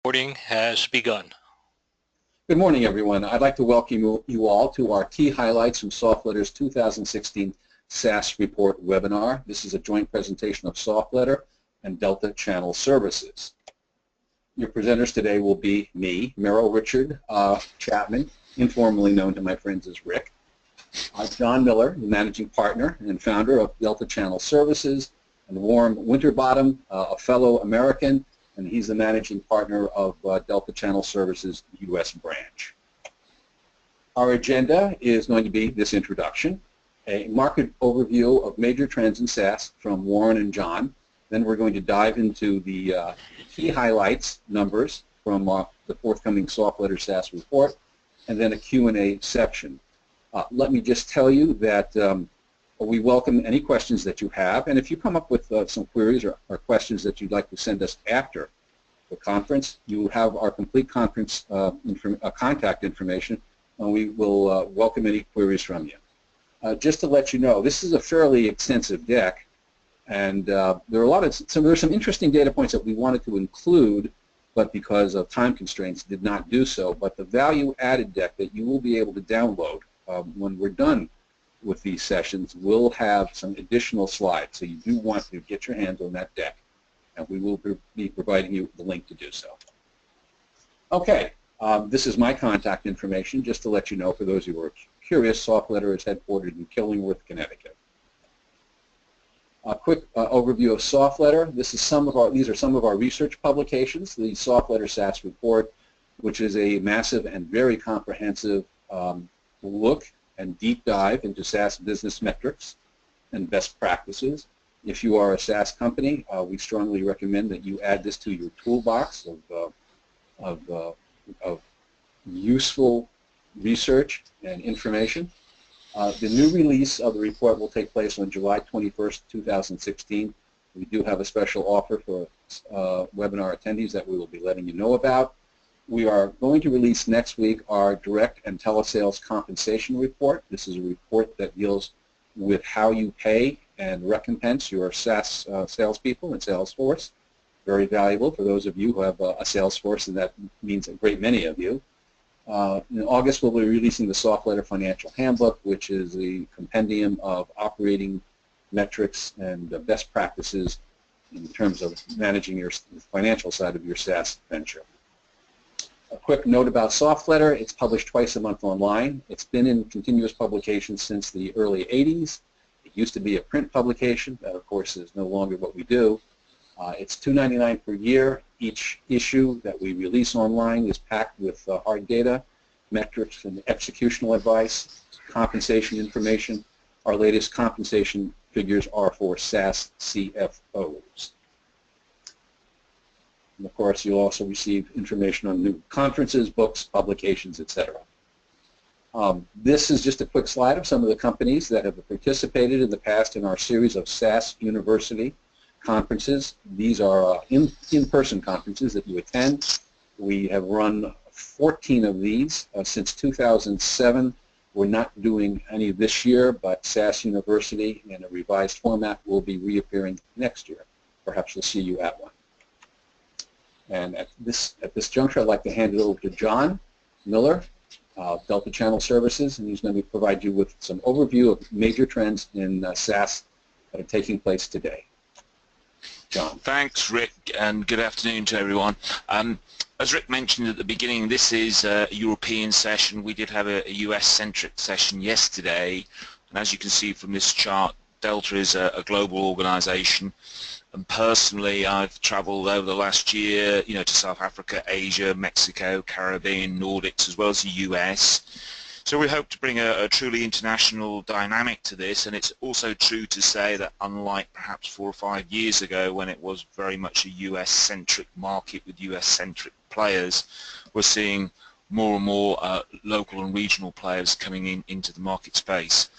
Recording has begun. Good morning, everyone. I'd like to welcome you all to our key highlights from SOFTLETTER's 2016 SaaS Report webinar. This is a joint presentation of SOFTLETTER and Delta Channel Services. Your presenters today will be me, Merrill Richard Chapman, informally known to my friends as Rick, John Miller, the managing partner and founder of Delta Channel Services, and Warren Winterbottom, a fellow American, and he's the managing partner of Delta Channel Services U.S. branch. Our agenda is going to be this introduction, a market overview of major trends in SaaS from Warren and John. Then we're going to dive into the key highlights numbers from the forthcoming SOFTLETTER SaaS report, and then a Q&A section. Let me just tell you that we welcome any questions that you have, and if you come up with some queries or questions that you'd like to send us after the conference, you have our complete conference contact information, and we will welcome any queries from you. Just to let you know, this is a fairly extensive deck, and there are some interesting data points that we wanted to include, but because of time constraints did not do so. But the value-added deck that you will be able to download when we're done with these sessions will have some additional slides, so you do want to get your hands on that deck, and we will be providing you the link to do so. Okay, this is my contact information, just to let you know, for those who are curious. SOFTLETTER is headquartered in Killingworth, Connecticut. A quick overview of SOFTLETTER. These are some of our research publications. The SOFTLETTER SaaS report, which is a massive and very comprehensive look and deep dive into SaaS business metrics and best practices. If you are a SaaS company, we strongly recommend that you add this to your toolbox of useful research and information. The new release of the report will take place on July 21st, 2016. We do have a special offer for webinar attendees that we will be letting you know about. We are going to release next week our direct and telesales compensation report. This is a report that deals with how you pay and recompense your SaaS salespeople and sales force. Very valuable for those of you who have a sales force, and that means a great many of you. In August, we'll be releasing the SOFTLETTER Financial Handbook, which is a compendium of operating metrics and best practices in terms of managing your financial side of your SaaS venture. A quick note about SOFTLETTER: it's published twice a month online. It's been in continuous publication since the early 80s. It used to be a print publication. That, of course, is no longer what we do. It's $2.99 per year. Each issue that we release online is packed with hard data, metrics, and executional advice, compensation information. Our latest compensation figures are for SaaS CFOs. And of course, you'll also receive information on new conferences, books, publications, etc. This is just a quick slide of some of the companies that have participated in the past in our series of SaaS University conferences. These are in-person conferences that you attend. We have run 14 of these since 2007. We're not doing any this year, but SaaS University in a revised format will be reappearing next year. Perhaps we'll see you at one. And at this juncture, I'd like to hand it over to John Miller, Delta Channel Services, and he's going to provide you with some overview of major trends in SaaS that are taking place today. John. Thanks, Rick, and good afternoon to everyone. As Rick mentioned at the beginning, this is a European session. We did have a US-centric session yesterday, and as you can see from this chart, Delta is a global organization. And personally, I've traveled over the last year, to South Africa, Asia, Mexico, Caribbean, Nordics, as well as the US. So we hope to bring a truly international dynamic to this, and it's also true to say that unlike perhaps 4 or 5 years ago when it was very much a US-centric market with US-centric players, we're seeing more and more local and regional players coming into the market space.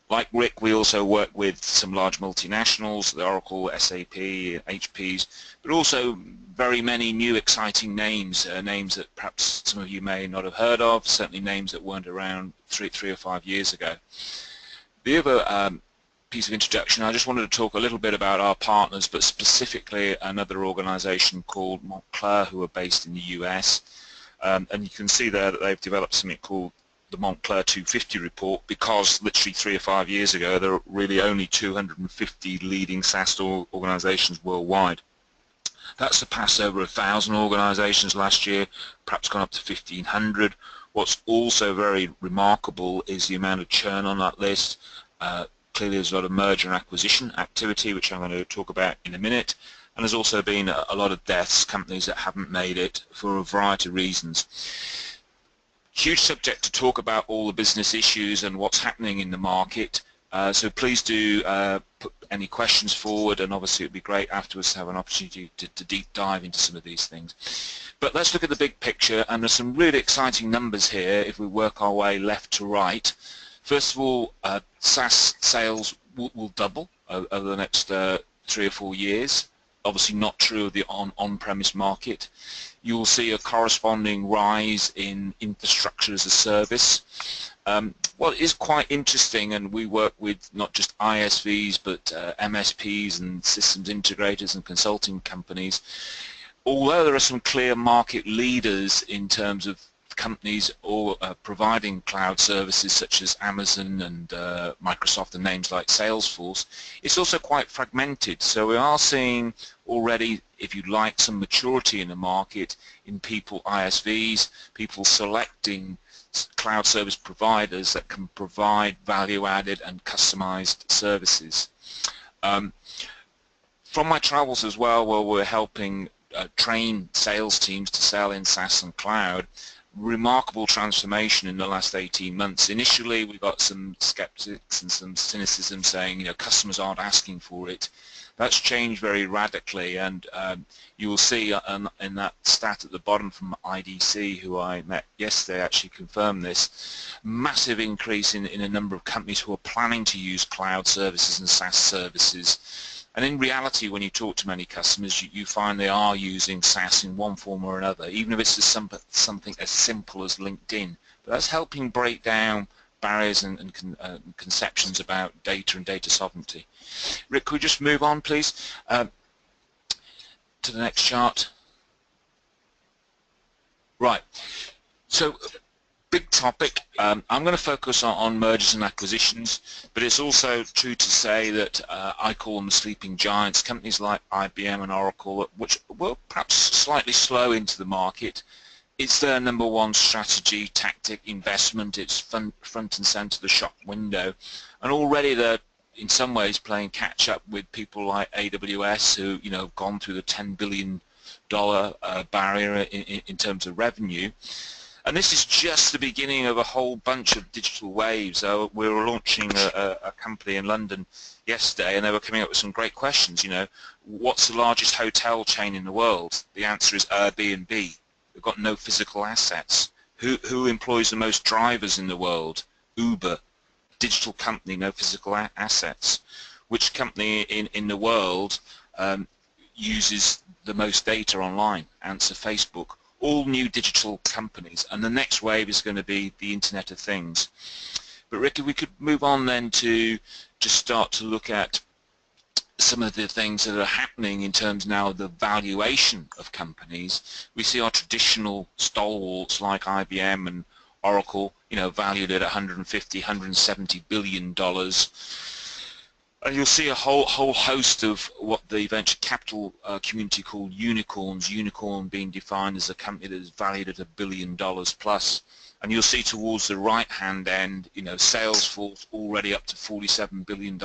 Like Rick, we also work with some large multinationals, the Oracle, SAP, HPs, but also very many new exciting names, names that perhaps some of you may not have heard of, certainly names that weren't around three or 5 years ago. The other piece of introduction, I just wanted to talk a little bit about our partners, but specifically another organization called Montclair, who are based in the US. And you can see there that they've developed something called the Montclair 250 report, because literally 3 or 5 years ago there were really only 250 leading SaaS organizations worldwide. That surpassed over 1,000 organizations last year, perhaps gone up to 1,500. What's also very remarkable is the amount of churn on that list. Clearly there's a lot of merger and acquisition activity, which I'm going to talk about in a minute, and there's also been a lot of deaths, companies that haven't made it for a variety of reasons. Huge subject to talk about all the business issues and what's happening in the market, so please do put any questions forward, and obviously it would be great afterwards to have an opportunity to deep dive into some of these things. But let's look at the big picture, and there's some really exciting numbers here if we work our way left to right. First of all, SaaS sales will double over the next 3 or 4 years. Obviously not true of the on-premise market. You will see a corresponding rise in infrastructure as a service. What is quite interesting, and we work with not just ISVs but MSPs and systems integrators and consulting companies, although there are some clear market leaders in terms of companies or providing cloud services such as Amazon and Microsoft and names like Salesforce, it's also quite fragmented. So we are seeing already, if you like, some maturity in the market in people, ISVs, people selecting cloud service providers that can provide value-added and customized services. From my travels as well, where we're helping train sales teams to sell in SaaS and cloud, remarkable transformation in the last 18 months. Initially we got some skeptics and some cynicism saying, you know, customers aren't asking for it. That's changed very radically, and you will see in that stat at the bottom from IDC, who I met yesterday, actually confirmed this, massive increase in a number of companies who are planning to use cloud services and SaaS services. And in reality, when you talk to many customers, you find they are using SaaS in one form or another, even if it's just something as simple as LinkedIn. But that's helping break down barriers and conceptions about data and data sovereignty. Rick, could we just move on, please, to the next chart? Right. So, big topic. I'm going to focus on mergers and acquisitions, but it's also true to say that I call them sleeping giants, companies like IBM and Oracle, which were perhaps slightly slow into the market. It's their number one strategy, tactic, investment. It's front and center the shop window, and already they're in some ways playing catch up with people like AWS, who, you know, have gone through the $10 billion barrier in terms of revenue. And this is just the beginning of a whole bunch of digital waves. We were launching a company in London yesterday, and they were coming up with some great questions. You know, what's the largest hotel chain in the world? The answer is Airbnb. They've got no physical assets. Who employs the most drivers in the world? Uber. Digital company, no physical assets. Which company in the world uses the most data online? Answer, Facebook. All new digital companies, and the next wave is going to be the Internet of Things. But Ricky, we could move on then to just start to look at some of the things that are happening in terms now of the valuation of companies. We see our traditional stalwarts like IBM and Oracle, you know, valued at $150, $170 billion. And you'll see a whole host of what the venture capital community called unicorns, unicorn being defined as a company that is valued at $1 billion plus. And you'll see towards the right-hand end, you know, Salesforce already up to $47 billion.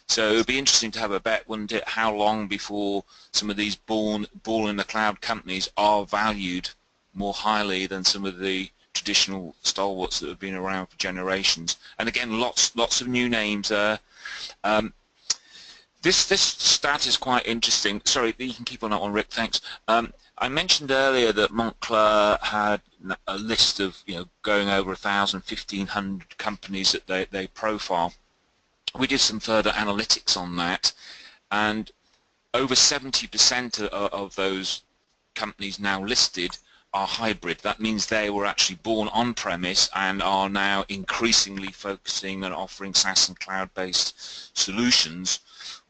So it would be interesting to have a bet, wouldn't it, how long before some of these born-in-the-cloud companies are valued more highly than some of the traditional stalwarts that have been around for generations. And again, lots of new names there. This stat is quite interesting. Sorry, you can keep on that one, Rick, thanks. I mentioned earlier that Montclair had a list of, you know, going over 1,000, 1,500 companies that they profile. We did some further analytics on that, and over 70% of those companies now listed are hybrid. That means they were actually born on-premise and are now increasingly focusing on offering SaaS and cloud-based solutions,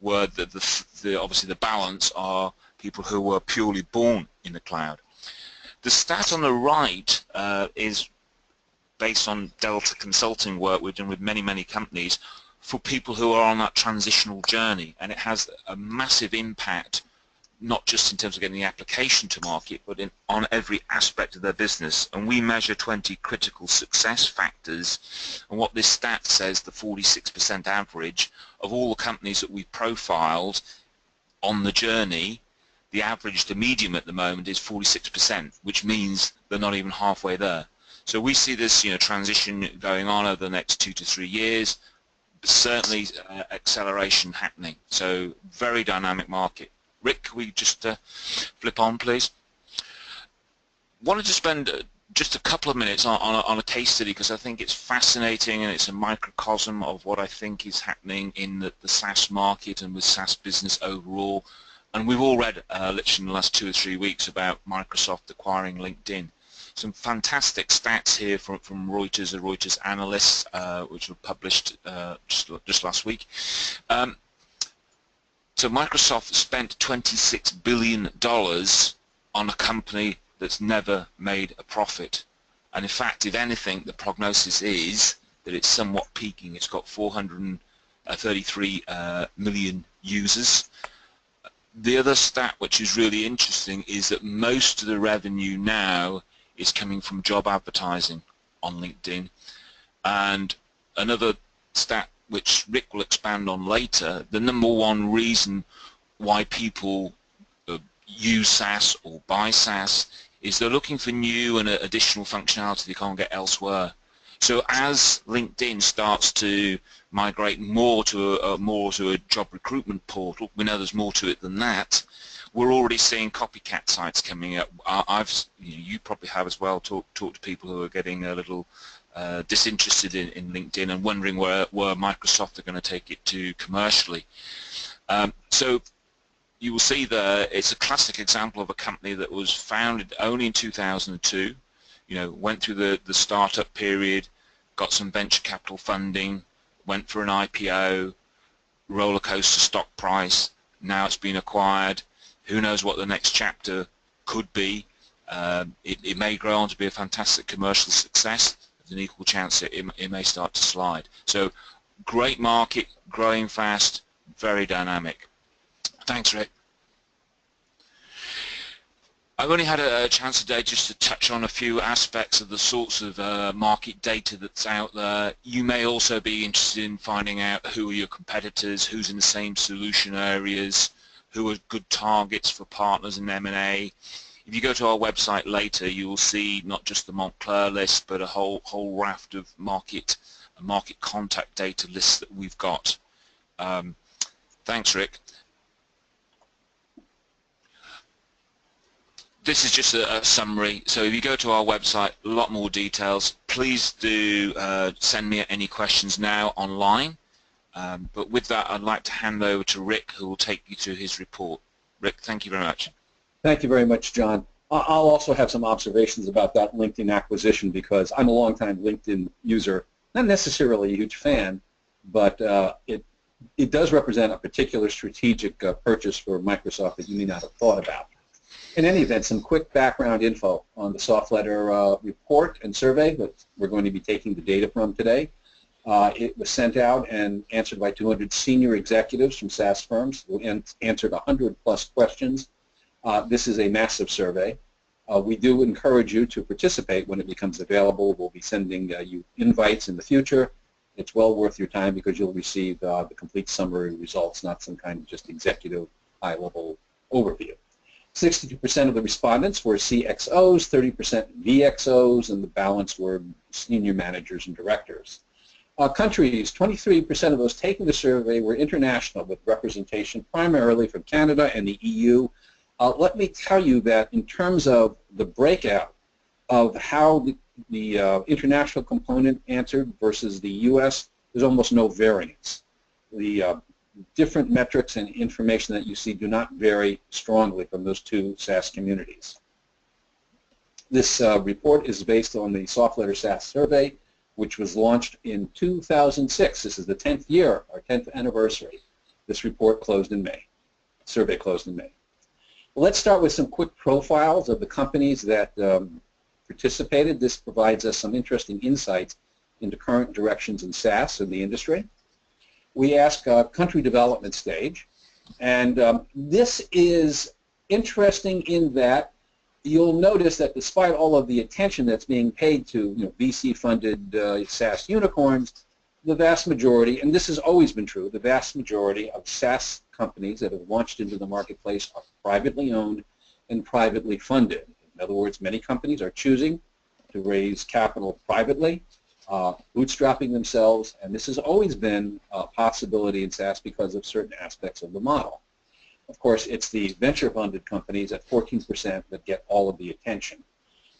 where obviously the balance are people who were purely born in the cloud. The stat on the right is based on Delta consulting work we've done with many companies for people who are on that transitional journey, and it has a massive impact, not just in terms of getting the application to market, but on every aspect of their business. And we measure 20 critical success factors, and what this stat says, the 46% average of all the companies that we've profiled on the journey, the average, the medium at the moment is 46%, which means they're not even halfway there. So we see this transition going on over the next 2 to 3 years, but certainly acceleration happening. So very dynamic market. Rick, can we just flip on, please? Wanted to spend just a couple of minutes on a case study because I think it's fascinating and it's a microcosm of what I think is happening in the SaaS market and with SaaS business overall. And we've all read literally in the last 2 or 3 weeks about Microsoft acquiring LinkedIn. Some fantastic stats here from Reuters, a Reuters analyst, which were published just last week. So Microsoft spent $26 billion on a company that's never made a profit. And in fact, if anything, the prognosis is that it's somewhat peaking. It's got 433 million users. The other stat which is really interesting is that most of the revenue now is coming from job advertising on LinkedIn. And another stat which Rick will expand on later, the number one reason why people use SaaS or buy SaaS is they're looking for new and additional functionality they can't get elsewhere. So as LinkedIn starts to migrate more to a job recruitment portal, we know there's more to it than that. We're already seeing copycat sites coming up. You probably have as well. Talk to people who are getting a little disinterested in LinkedIn and wondering where Microsoft are going to take it to commercially. So you will see there it's a classic example of a company that was founded only in 2002. Went through the startup period, got some venture capital funding, went for an IPO, roller coaster stock price. Now it's been acquired. Who knows what the next chapter could be? It may grow on to be a fantastic commercial success. There's an equal chance that it may start to slide. So great market, growing fast, very dynamic. Thanks, Rick. I've only had a chance today just to touch on a few aspects of the sorts of market data that's out there. You may also be interested in finding out who are your competitors, who's in the same solution areas, who are good targets for partners in M&A. If you go to our website later, you will see not just the Montclair list, but a whole raft of market contact data lists that we've got. Thanks, Rick. This is just a summary. So if you go to our website, a lot more details. Please do send me any questions now online. But with that, I'd like to hand over to Rick, who will take you through his report. Rick, thank you very much. Thank you very much, John. I'll also have some observations about that LinkedIn acquisition because I'm a longtime LinkedIn user, not necessarily a huge fan, but it does represent a particular strategic purchase for Microsoft that you may not have thought about. In any event, some quick background info on the SOFTLETTER report and survey that we're going to be taking the data from today. It was sent out and answered by 200 senior executives from SaaS firms who answered 100+ questions. This is a massive survey. We do encourage you to participate when it becomes available. We'll be sending you invites in the future. It's well worth your time because you'll receive the complete summary results, not some kind of just executive high-level overview. 62% of the respondents were CXOs, 30% VXOs, and the balance were senior managers and directors. Countries, 23% of those taking the survey were international with representation primarily from Canada and the EU. Let me tell you that in terms of the breakout of how the international component answered versus the US, there's almost no variance. The different metrics and information that you see do not vary strongly from those two SaaS communities. This report is based on the SOFTLETTER SaaS survey, which was launched in 2006. This is the 10th year, our 10th anniversary. This report closed in May. Survey closed in May. Well, let's start with some quick profiles of the companies that participated. This provides us some interesting insights into current directions in SaaS in the industry. We ask country development stage, and this is interesting in that you'll notice that despite all of the attention that's being paid to VC-funded SaaS unicorns, the vast majority, and this has always been true, the vast majority of SaaS companies that have launched into the marketplace are privately owned and privately funded. In other words, many companies are choosing to raise capital privately, bootstrapping themselves, and this has always been a possibility in SaaS because of certain aspects of the model. Of course, it's the venture-funded companies at 14% that get all of the attention.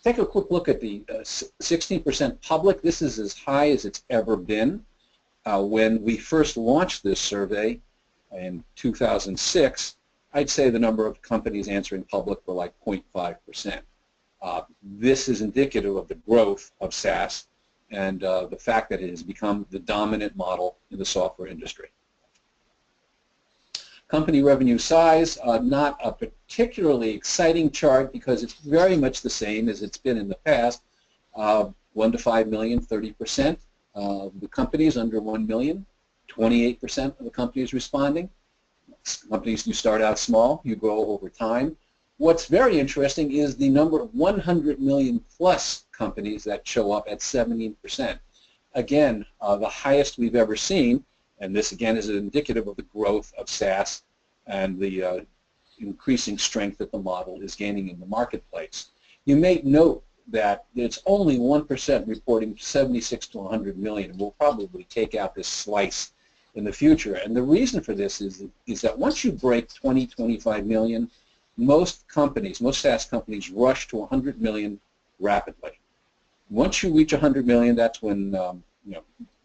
Take a quick look at the 16% public. This is as high as it's ever been. When we first launched this survey in 2006, I'd say the number of companies answering public were like 0.5%. This is indicative of the growth of SaaS and the fact that it has become the dominant model in the software industry. Company revenue size, not a particularly exciting chart because it's very much the same as it's been in the past. 1 to 5 million, 30% of the companies under 1 million, 28% of the companies responding. Companies, you start out small, you grow over time. What's very interesting is the number of 100 million plus companies that show up at 17%. Again, the highest we've ever seen. And this, again, is indicative of the growth of SaaS and the increasing strength that the model is gaining in the marketplace. You may note that it's only 1% reporting 76 to 100 million, and we'll probably take out this slice in the future. And the reason for this is that once you break 20, 25 million, most companies, most SaaS companies rush to 100 million rapidly. Once you reach 100 million, that's when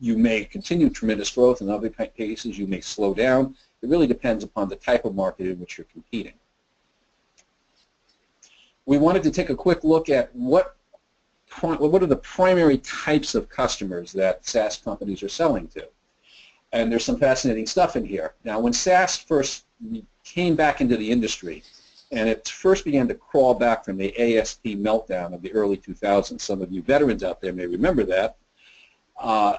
you may continue tremendous growth. In other cases, you may slow down. It really depends upon the type of market in which you're competing. We wanted to take a quick look at what are the primary types of customers that SaaS companies are selling to. And there's some fascinating stuff in here. Now, when SaaS first came back into the industry, and it first began to crawl back from the ASP meltdown of the early 2000s, some of you veterans out there may remember that,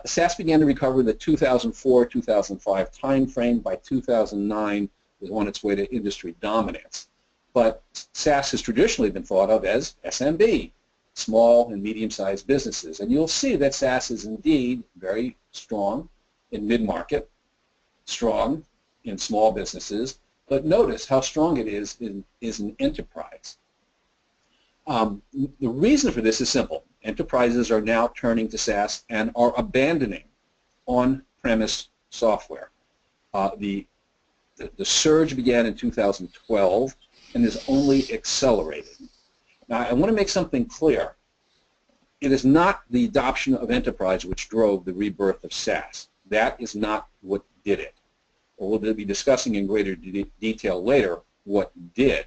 SaaS began to recover in the 2004-2005 timeframe. By 2009, it was on its way to industry dominance. But SaaS has traditionally been thought of as SMB, small and medium-sized businesses. And you'll see that SaaS is indeed very strong in mid-market, strong in small businesses, but notice how strong it is in enterprise. The reason for this is simple. Enterprises are now turning to SaaS and are abandoning on-premise software. The surge began in 2012 and is only accelerated. Now, I want to make something clear. It is not the adoption of enterprise which drove the rebirth of SaaS. That is not what did it. We'll be discussing in greater detail later what did.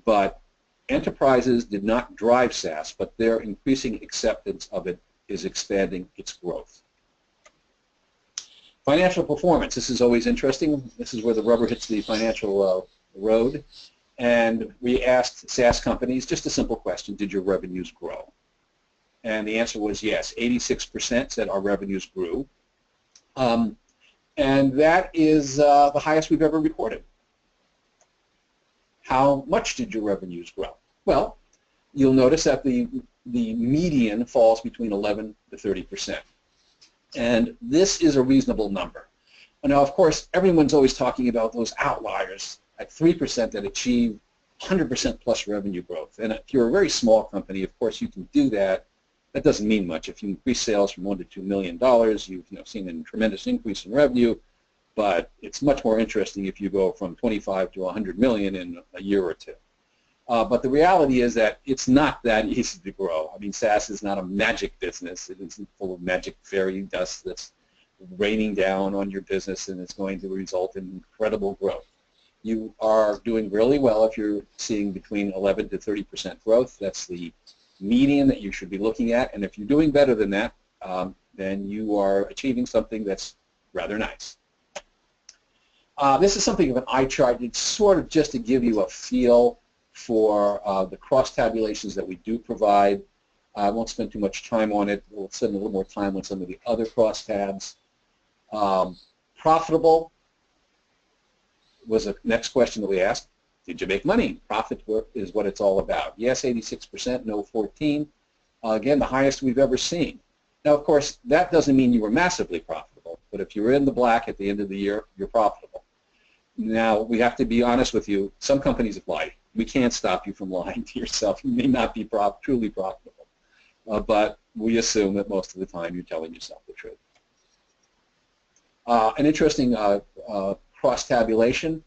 But enterprises did not drive SaaS, but their increasing acceptance of it is expanding its growth. Financial performance. This is always interesting. This is where the rubber hits the financial road. And we asked SaaS companies just a simple question: did your revenues grow? And the answer was yes. 86% said our revenues grew. And that is the highest we've ever recorded. How much did your revenues grow? Well, you'll notice that the median falls between 11 to 30%. And this is a reasonable number. Now, of course, everyone's always talking about those outliers at 3% that achieve 100% plus revenue growth. And if you're a very small company, of course, you can do that. That doesn't mean much. If you increase sales from $1 to $2 million, you've seen a tremendous increase in revenue. But it's much more interesting if you go from 25 to 100 million in a year or two. But the reality is that it's not that easy to grow. I mean, SaaS is not a magic business. It isn't full of magic fairy dust that's raining down on your business and it's going to result in incredible growth. You are doing really well if you're seeing between 11 to 30% growth. That's the median that you should be looking at, and if you're doing better than that, then you are achieving something that's rather nice. This is something of an eye chart. It's sort of just to give you a feel for the cross tabulations that we do provide. I won't spend too much time on it. We'll spend a little more time on some of the other cross tabs. Profitable was the next question that we asked. Did you make money? Profit is what it's all about. Yes, 86%, no 14. Again, the highest we've ever seen. Now, of course, that doesn't mean you were massively profitable, but if you're in the black at the end of the year, you're profitable. Now, we have to be honest with you. Some companies have lied. We can't stop you from lying to yourself. You may not be truly profitable, but we assume that most of the time you're telling yourself the truth. An interesting cross-tabulation.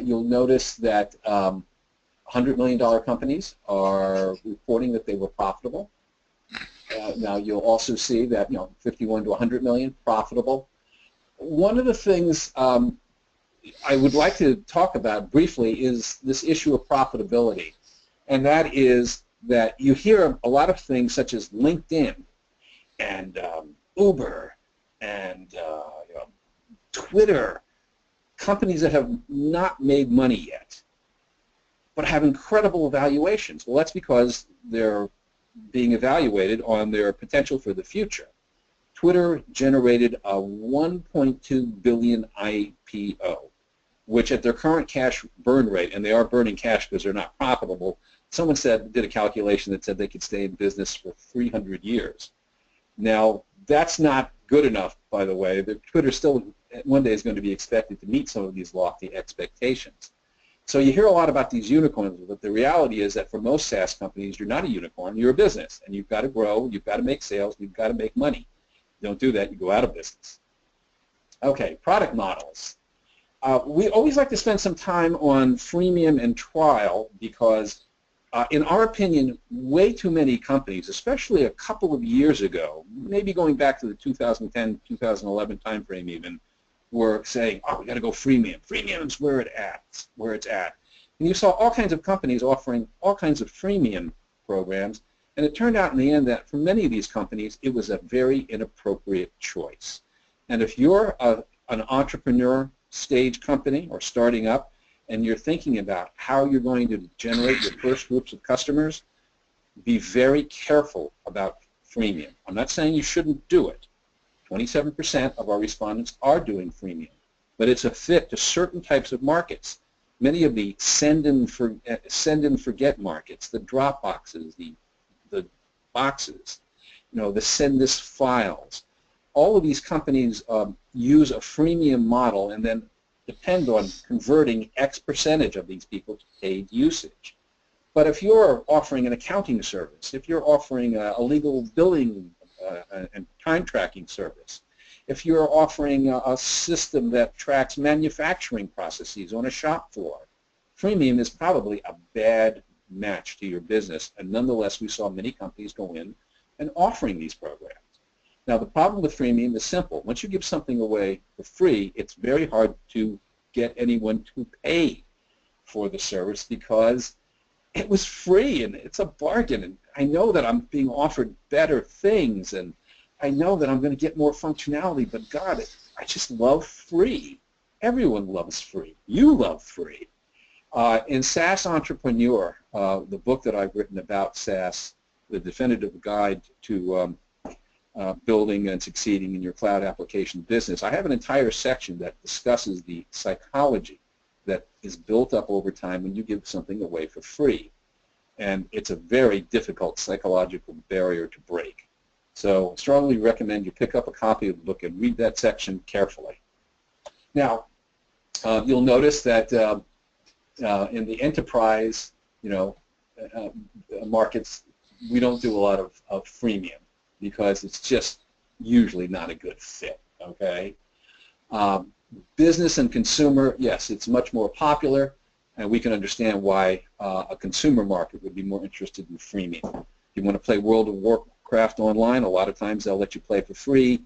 You'll notice that $100 million companies are reporting that they were profitable. Now you'll also see that 51 to 100 million profitable. One of the things I would like to talk about briefly is this issue of profitability, and that is that you hear a lot of things such as LinkedIn and Uber and Twitter, companies that have not made money yet, but have incredible valuations. Well, that's because they're being evaluated on their potential for the future. Twitter generated a 1.2 billion IPO, which at their current cash burn rate, and they are burning cash because they're not profitable, someone did a calculation that said they could stay in business for 300 years. Now, that's not good enough, by the way. Twitter still one day is going to be expected to meet some of these lofty expectations. So you hear a lot about these unicorns, but the reality is that for most SaaS companies, you're not a unicorn, you're a business, and you've got to grow, you've got to make sales, you've got to make money. You don't do that, you go out of business. Okay, product models. We always like to spend some time on freemium and trial because, in our opinion, way too many companies, especially a couple of years ago, maybe going back to the 2010, 2011 timeframe even, were saying, oh, we got to go freemium. Freemium's where it's at. And you saw all kinds of companies offering all kinds of freemium programs, and it turned out in the end that for many of these companies, it was a very inappropriate choice. And if you're an entrepreneur stage company or starting up, and you're thinking about how you're going to generate your first groups of customers, be very careful about freemium. I'm not saying you shouldn't do it. 27% of our respondents are doing freemium, but it's a fit to certain types of markets. Many of the send and forget markets, the drop boxes, the boxes, the send this files. All of these companies use a freemium model and then depend on converting X percentage of these people to paid usage. But if you're offering an accounting service, if you're offering a legal billing and time tracking service, if you're offering a system that tracks manufacturing processes on a shop floor, freemium is probably a bad match to your business, and nonetheless we saw many companies go in and offering these programs. Now the problem with freemium is simple. Once you give something away for free, it's very hard to get anyone to pay for the service because it was free and it's a bargain, and I know that I'm being offered better things and I know that I'm going to get more functionality, but God, I just love free. Everyone loves free. You love free. In SaaS Entrepreneur, the book that I've written about SaaS, the definitive guide to building and succeeding in your cloud application business, I have an entire section that discusses the psychology that is built up over time when you give something away for free. And it's a very difficult psychological barrier to break. So I strongly recommend you pick up a copy of the book and read that section carefully. Now, you'll notice that in the enterprise, markets, we don't do a lot of freemium because it's just usually not a good fit, okay? Business and consumer, yes, it's much more popular, and we can understand why a consumer market would be more interested in freemium. If you want to play World of Warcraft online, a lot of times they'll let you play for free.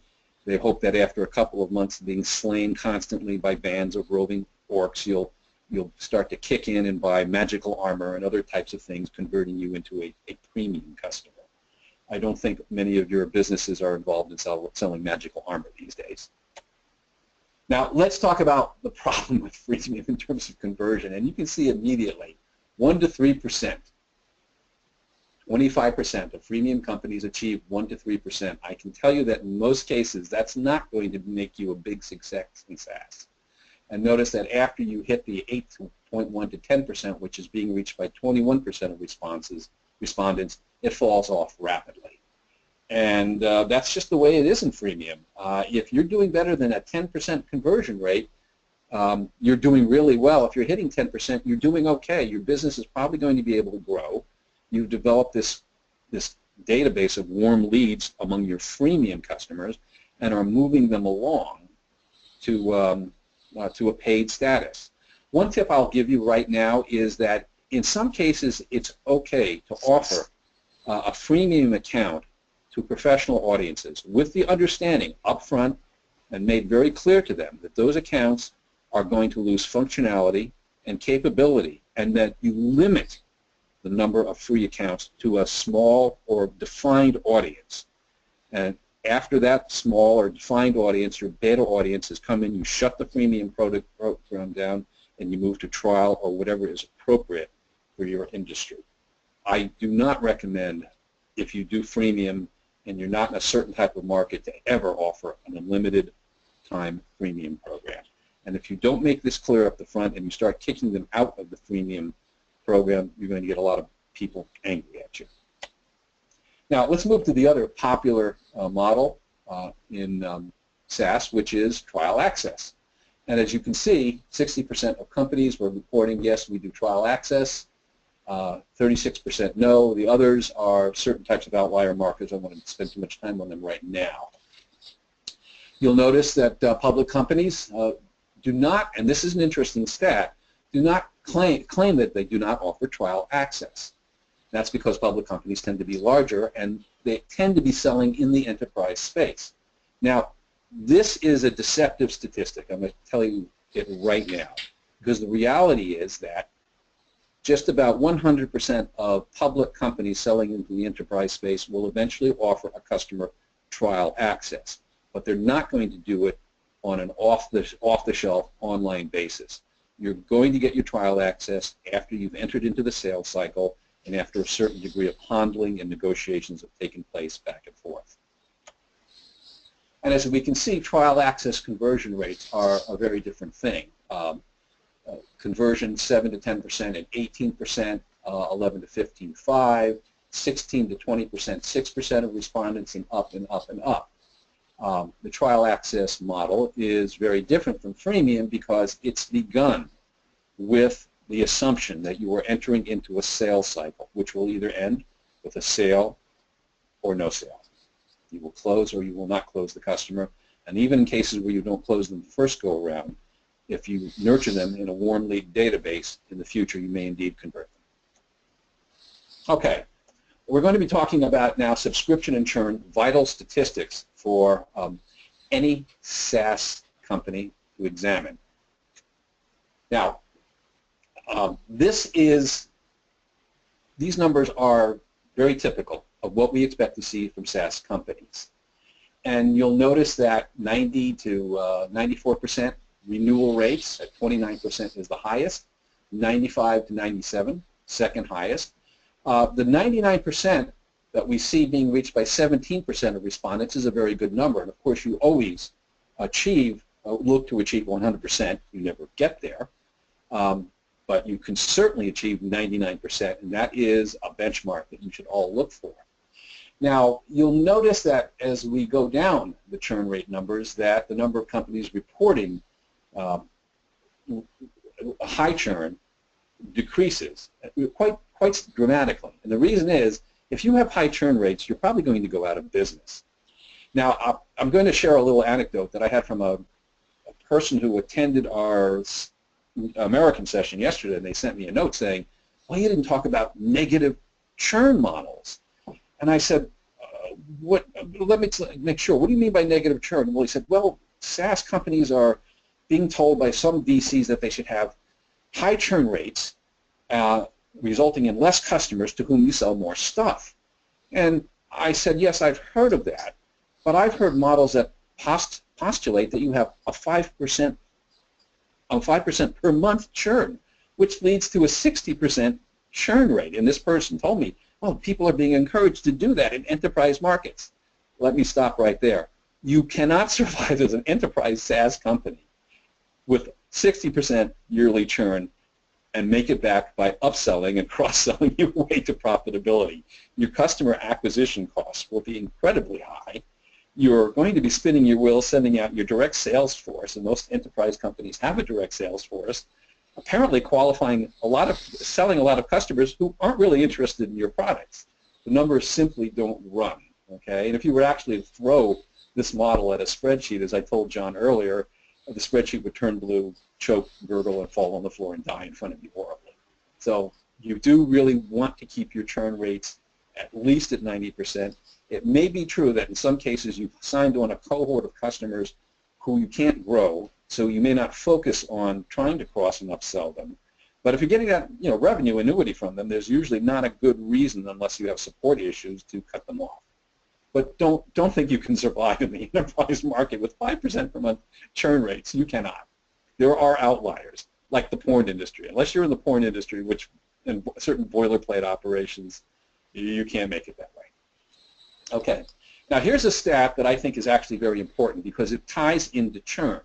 They hope that after a couple of months of being slain constantly by bands of roving orcs, you'll you'll start to kick in and buy magical armor and other types of things, converting you into a premium customer. I don't think many of your businesses are involved in selling magical armor these days. Now, let's talk about the problem with freemium in terms of conversion, and you can see immediately 1 to 3%. 25% of freemium companies achieve 1 to 3%. I can tell you that in most cases, that's not going to make you a big success in SaaS. And notice that after you hit the 8.1 to 10%, which is being reached by 21% of respondents, it falls off rapidly. And that's just the way it is in freemium. If you're doing better than a 10% conversion rate, you're doing really well. If you're hitting 10%, you're doing okay. Your business is probably going to be able to grow. You've developed this database of warm leads among your freemium customers and are moving them along to a paid status. One tip I'll give you right now is that in some cases it's okay to offer a freemium account to professional audiences with the understanding up front and made very clear to them that those accounts are going to lose functionality and capability, and that you limit the number of free accounts to a small or defined audience. And after that small or defined audience, your beta audience has come in, you shut the freemium program down, and you move to trial or whatever is appropriate for your industry. I do not recommend, if you do freemium and you're not in a certain type of market, to ever offer an unlimited time freemium program. And if you don't make this clear up the front and you start kicking them out of the freemium program, you're going to get a lot of people angry at you. Now, let's move to the other popular model in SaaS, which is trial access. And as you can see, 60% of companies were reporting, yes, we do trial access. 36% no. The others are certain types of outlier markets. I don't want to spend too much time on them right now. You'll notice that public companies do not, and this is an interesting stat, do not claim that they do not offer trial access. That's because public companies tend to be larger and they tend to be selling in the enterprise space. Now, this is a deceptive statistic. I'm going to tell you it right now, because the reality is that just about 100% of public companies selling into the enterprise space will eventually offer a customer trial access, but they're not going to do it on an off-the-shelf online basis. You're going to get your trial access after you've entered into the sales cycle and after a certain degree of handling and negotiations have taken place back and forth. And as we can see, trial access conversion rates are a very different thing. Conversion 7 to 10% at 18%, 11 to 15, 5, 16 to 20%, 6% of respondents, and up and up and up. The trial access model is very different from freemium because it's begun with the assumption that you are entering into a sales cycle, which will either end with a sale or no sale. You will close or you will not close the customer, and even in cases where you don't close them the first go around, if you nurture them in a warm lead database, in the future you may indeed convert them. Okay, we're going to be talking about now subscription and churn, vital statistics for any SaaS company to examine. Now, these numbers are very typical of what we expect to see from SaaS companies. And you'll notice that 90 to 94% renewal rates at 29% is the highest, 95 to 97, second highest. The 99% that we see being reached by 17% of respondents is a very good number. And of course, you always look to achieve 100%. You never get there. But you can certainly achieve 99%, and that is a benchmark that you should all look for. Now, you'll notice that as we go down the churn rate numbers, that the number of companies reporting high churn decreases quite dramatically. And the reason is, if you have high churn rates, you're probably going to go out of business. Now, I'm going to share a little anecdote that I had from a person who attended our American session yesterday, and they sent me a note saying, well, you didn't talk about negative churn models. And I said, let me make sure, what do you mean by negative churn? Well, he said, well, SaaS companies are being told by some VCs that they should have high churn rates, resulting in less customers to whom you sell more stuff. And I said, yes, I've heard of that, but I've heard models that postulate that you have a 5% per month churn, which leads to a 60% churn rate. And this person told me, well, people are being encouraged to do that in enterprise markets. Let me stop right there. You cannot survive as an enterprise SaaS company with 60% yearly churn and make it back by upselling and cross-selling your way to profitability. Your customer acquisition costs will be incredibly high. You're going to be spinning your wheels, sending out your direct sales force, and most enterprise companies have a direct sales force, apparently selling a lot of customers who aren't really interested in your products. The numbers simply don't run, okay? And if you were actually to throw this model at a spreadsheet, as I told John earlier, the spreadsheet would turn blue, choke, gurgle, and fall on the floor and die in front of you horribly. So you do really want to keep your churn rates at least at 90%. It may be true that in some cases you've signed on a cohort of customers who you can't grow, so you may not focus on trying to cross and upsell them. But if you're getting that revenue annuity from them, there's usually not a good reason, unless you have support issues, to cut them off. But don't think you can survive in the enterprise market with 5% per month churn rates. You cannot. There are outliers, like the porn industry. Unless you're in the porn industry, which in certain boilerplate operations, you can't make it that way. Okay. Now here's a stat that I think is actually very important because it ties into churn.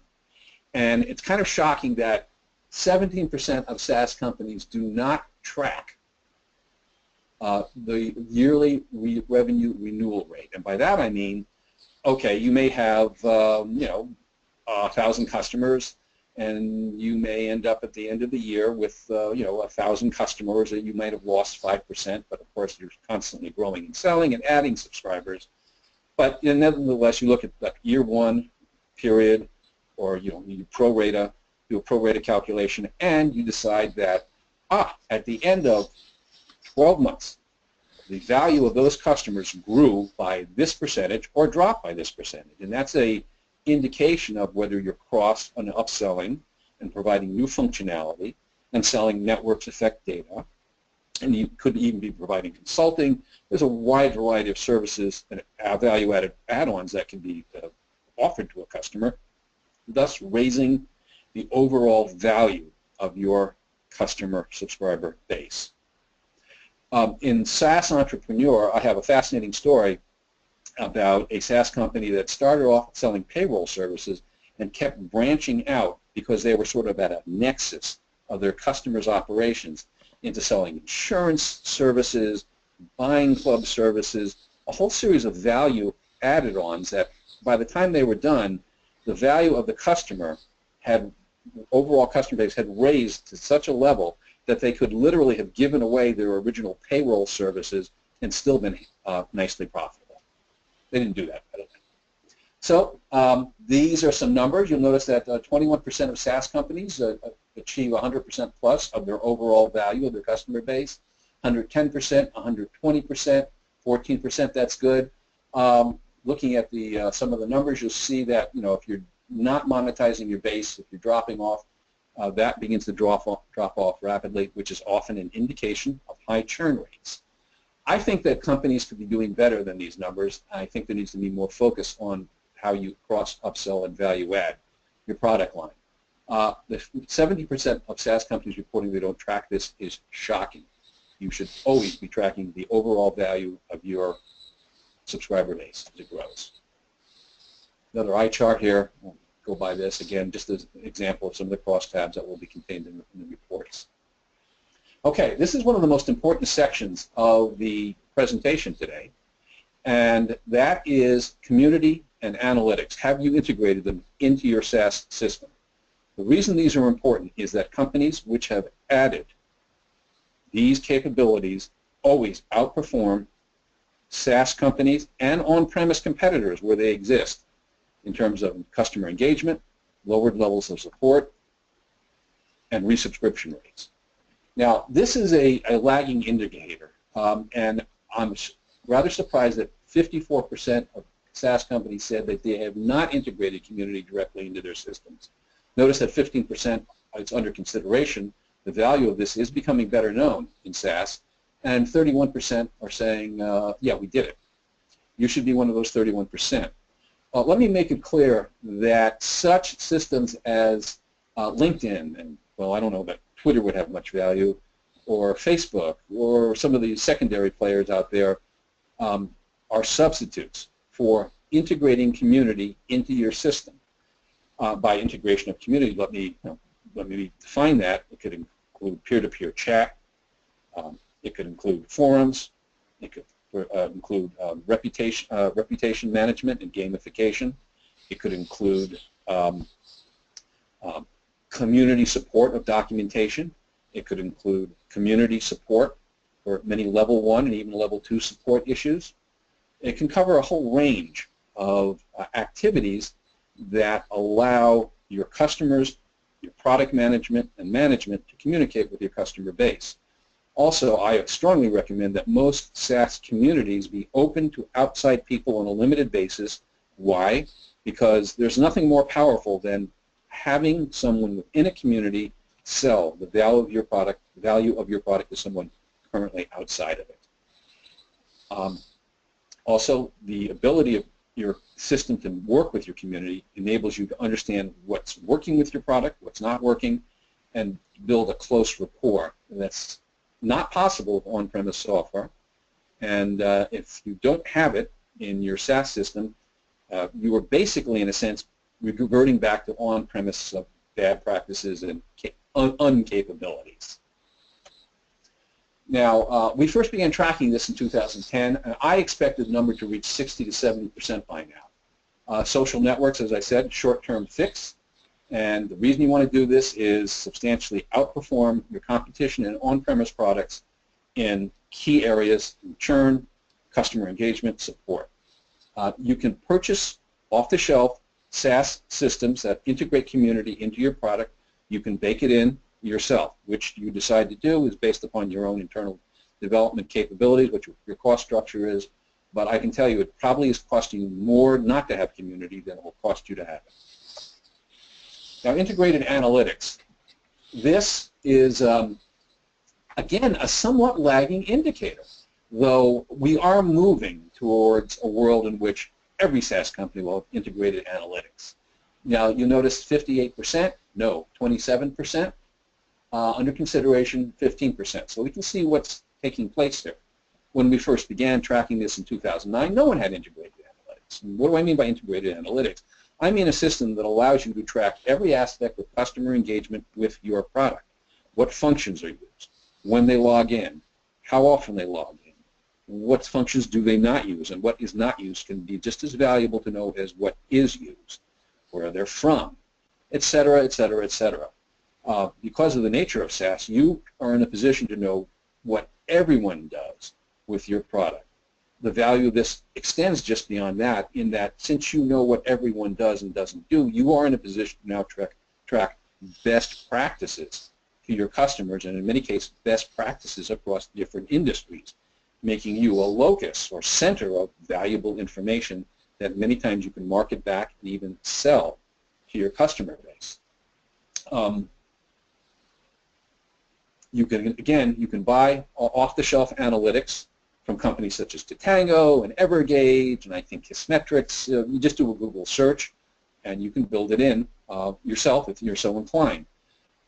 And it's kind of shocking that 17% of SaaS companies do not track the yearly revenue renewal rate. And by that I mean, okay, you may have 1,000 customers, and you may end up at the end of the year with 1,000 customers that you might have lost 5%, but of course you're constantly growing and selling and adding subscribers. But nevertheless, you look at that year one period, or you do a pro rata calculation, and you decide that at the end of 12 months, the value of those customers grew by this percentage or dropped by this percentage, and that's a indication of whether you're cross and upselling and providing new functionality and selling networks effect data, and you could even be providing consulting. There's a wide variety of services and value-added add-ons that can be offered to a customer, thus raising the overall value of your customer subscriber base. In SaaS Entrepreneur, I have a fascinating story about a SaaS company that started off selling payroll services and kept branching out because they were sort of at a nexus of their customers' operations into selling insurance services, buying club services, a whole series of value added-ons that by the time they were done, the value of the customer overall customer base had raised to such a level that they could literally have given away their original payroll services and still been nicely profitable. They didn't do that, by the way. So these are some numbers. You'll notice that 21% of SaaS companies achieve 100% plus of their overall value of their customer base, 110%, 120%, 14%, that's good. Looking at some of the numbers, you'll see that if you're not monetizing your base, if you're dropping off, that begins to drop off rapidly, which is often an indication of high churn rates. I think that companies could be doing better than these numbers. I think there needs to be more focus on how you cross, upsell, and value add your product line. The 70% of SaaS companies reporting they don't track this is shocking. You should always be tracking the overall value of your subscriber base as it grows. Another eye chart here. We'll go by this again, just as an example of some of the crosstabs that will be contained in the reports. Okay, this is one of the most important sections of the presentation today, and that is community and analytics. Have you integrated them into your SaaS system? The reason these are important is that companies which have added these capabilities always outperform SaaS companies and on-premise competitors where they exist in terms of customer engagement, lowered levels of support, and resubscription rates. Now, this is a lagging indicator, and I'm rather surprised that 54% of SaaS companies said that they have not integrated community directly into their systems. Notice that 15% it's under consideration, the value of this is becoming better known in SaaS, and 31% are saying, yeah, we did it. You should be one of those 31%. Let me make it clear that such systems as LinkedIn, and well, I don't know that Twitter would have much value, or Facebook, or some of the secondary players out there are substitutes for integrating community into your system. By integration of community, let me define that. It could include peer-to-peer chat. It could include forums. It could include reputation management and gamification. It could include community support of documentation. It could include community support for many level 1 and even level 2 support issues. It can cover a whole range of activities that allow your customers, your product management, and management to communicate with your customer base. Also, I strongly recommend that most SaaS communities be open to outside people on a limited basis. Why? Because there's nothing more powerful than having someone within a community sell the value of your product to someone currently outside of it. Also, the ability of your system to work with your community enables you to understand what's working with your product, what's not working, and build a close rapport. And that's not possible with on-premise software. And if you don't have it in your SaaS system, you are basically, in a sense, reverting back to on-premise bad practices and uncapabilities. Now, we first began tracking this in 2010, and I expected the number to reach 60 to 70% by now. Social networks, as I said, short-term fix, and the reason you want to do this is substantially outperform your competition in on-premise products in key areas: churn, customer engagement, support. You can purchase off-the-shelf SaaS systems that integrate community into your product. You can bake it in yourself. Which you decide to do is based upon your own internal development capabilities, what your cost structure is, but I can tell you it probably is costing you more not to have community than it will cost you to have it. Now, integrated analytics. This is, again, a somewhat lagging indicator, though we are moving towards a world in which every SaaS company will have integrated analytics. Now, you notice 58%, no, 27%. Under consideration, 15%. So we can see what's taking place there. When we first began tracking this in 2009, no one had integrated analytics. And what do I mean by integrated analytics? I mean a system that allows you to track every aspect of customer engagement with your product. What functions are used, when they log in, how often they log in, what functions do they not use, and what is not used can be just as valuable to know as what is used, where they're from, etc., etc., etc. Because of the nature of SaaS, you are in a position to know what everyone does with your product. The value of this extends just beyond that, in that since you know what everyone does and doesn't do, you are in a position to now track best practices to your customers, and in many cases, best practices across different industries, making you a locus or center of valuable information that many times you can market back and even sell to your customer base. You can buy off-the-shelf analytics from companies such as Tatango and Evergage, and I think Kissmetrics. You just do a Google search, and you can build it in yourself if you're so inclined.